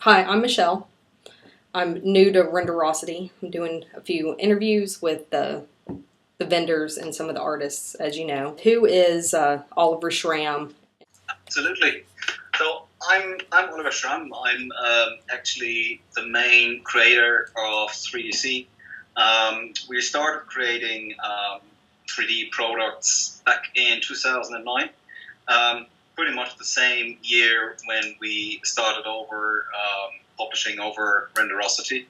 Hi, I'm Michelle. I'm new to Renderosity. I'm doing a few interviews with the vendors and some of the artists, as you know. Who is Oliver Schramm? Absolutely. So I'm Oliver Schramm. I'm actually the main creator of 3DC. We started creating 3D products back in 2009. Pretty much the same year when we started over publishing over Renderosity.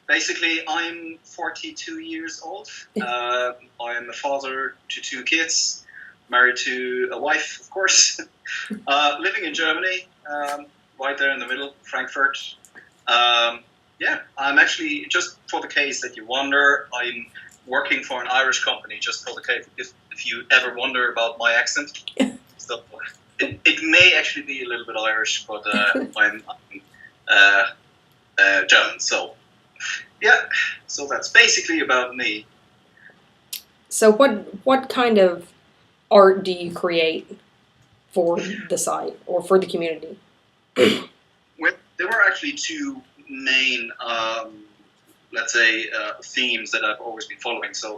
Basically, I'm 42 years old. I'm a father to two kids, married to a wife, of course, living in Germany, right there in the middle, Frankfurt. I'm actually, just for the case that you wonder, I'm working for an Irish company, just for the case if you ever wonder about my accent. So it may actually be a little bit Irish, but I'm German, so yeah. So that's basically about me. So what kind of art do you create for the site or for the community? There were actually two main, let's say, themes that I've always been following. So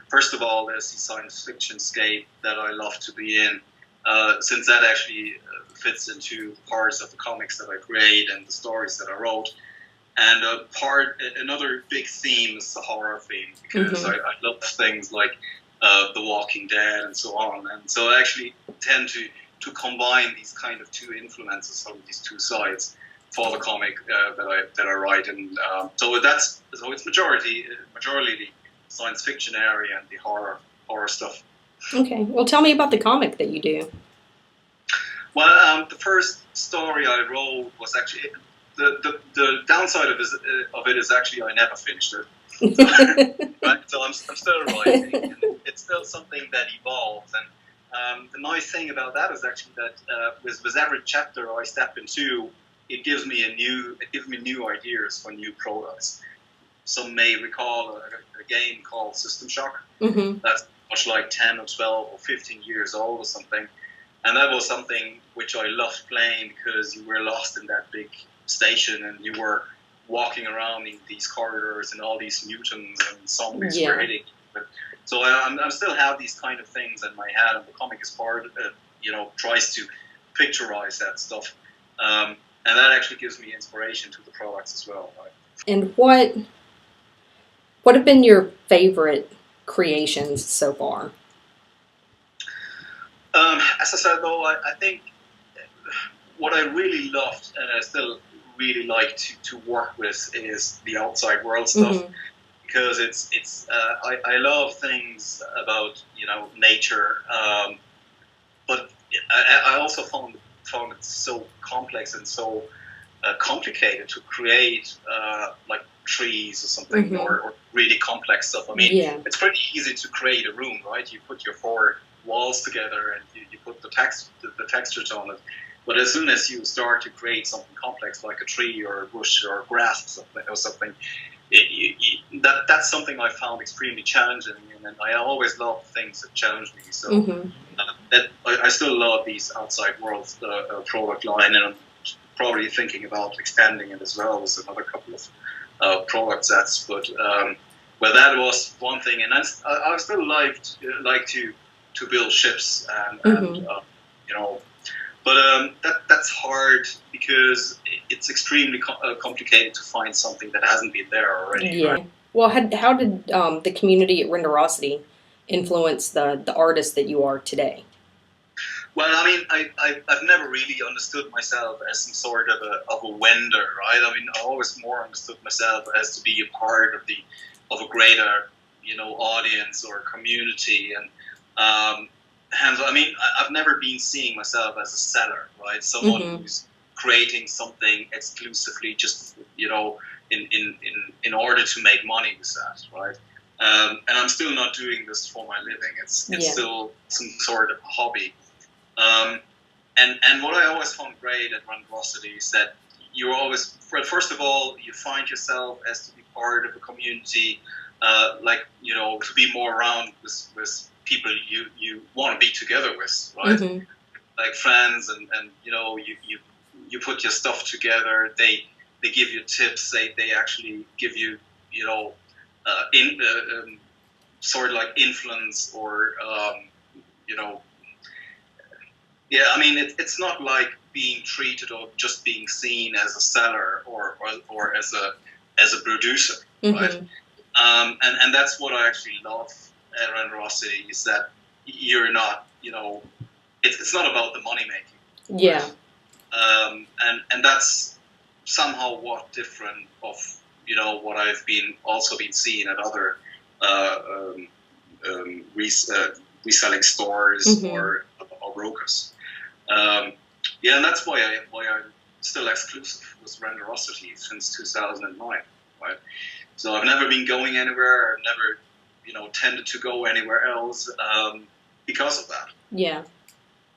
first of all, there's the science fiction scape that I love to be in, since that actually fits into parts of the comics that I create and the stories that I wrote. And another big theme is the horror theme, because I love things like The Walking Dead and so on. And so I actually tend to combine these kind of two influences from these two sides for the comic that I write. And so it's majority the science fiction area and the horror stuff. Okay. Well, tell me about the comic that you do. Well, the first story I wrote was actually the downside of it is actually I never finished it. Right? So I'm still writing, and it's still something that evolves. And the nice thing about that is actually that with every chapter I step into, it gives me new ideas for new products. Some may recall a game called System Shock. That's much like 10 or 12 or 15 years old or something. And that was something which I loved playing, because you were lost in that big station and you were walking around in these corridors and all these mutants and zombies were hitting. So I still have these kind of things in my head, and the comic is part of it, tries to picturize that stuff. And that actually gives me inspiration to the products as well. Right? And what have been your favorite creations so far? As I said, though, I think what I really loved and I still really like to work with is the outside world stuff, because I love things about nature, but I also found it so complex and so complicated to create like trees or something, or really complex stuff. I mean, it's pretty easy to create a room, right? You put your four walls together and you put the textures on it. But as soon as you start to create something complex like a tree or a bush or grass or something, that's something I found extremely challenging, and I always love things that challenge me. So I still love these outside world product line, and I'm probably thinking about expanding it as well as another couple of product sets. But that was one thing, and I still like to build ships and But that's hard, because it's extremely complicated to find something that hasn't been there already. Yeah. Right? Well, how did the community at Renderosity influence the artist that you are today? Well, I mean, I've never really understood myself as some sort of a vendor, right? I mean, I always more understood myself as to be a part of a greater, audience or community, and hence, I mean, I've never been seeing myself as a seller, right? Someone who's creating something exclusively just, in order to make money with that, right? And I'm still not doing this for my living. It's still some sort of a hobby. And what I always found great at Renderosity is that you're always, well, first of all, you find yourself as to be part of a community, to be more around with people you want to be together with, right? Like friends, and you you put your stuff together. They give you tips. They actually give you, you know, sort of like influence or you know, yeah. I mean, it's not like being treated or just being seen as a seller or as a producer, right? And that's what I actually love at Renderosity, is that you're not, you know, it's not about the money making. Yeah. And that's somehow what different of, you know, what I've been seeing at other reselling stores or brokers. Yeah, and that's why I'm still exclusive with Renderosity since 2009, right? So I've never been going anywhere. I've never, you know, tended to go anywhere else because of that. Yeah.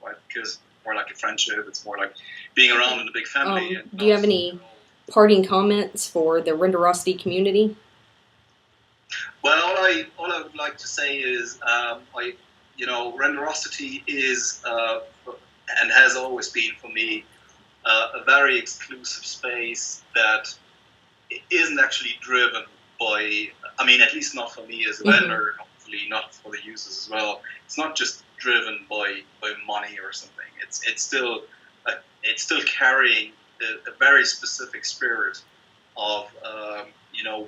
Right? Because more like a friendship. It's more like being around in a big family. Do you have any parting comments for the Renderosity community? Well, all I would like to say is, Renderosity is and has always been for me a very exclusive space that isn't actually driven by, I mean, at least not for me as a vendor, hopefully not for the users as well. It's not just driven by money or something. It's still carrying a very specific spirit of,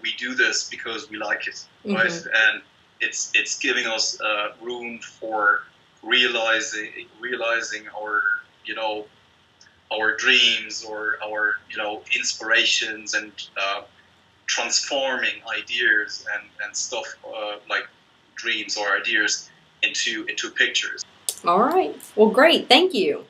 we do this because we like it, right? And it's giving us room for realizing our dreams or our inspirations and transforming ideas and stuff like dreams or ideas into pictures. All right. Well, great. Thank you.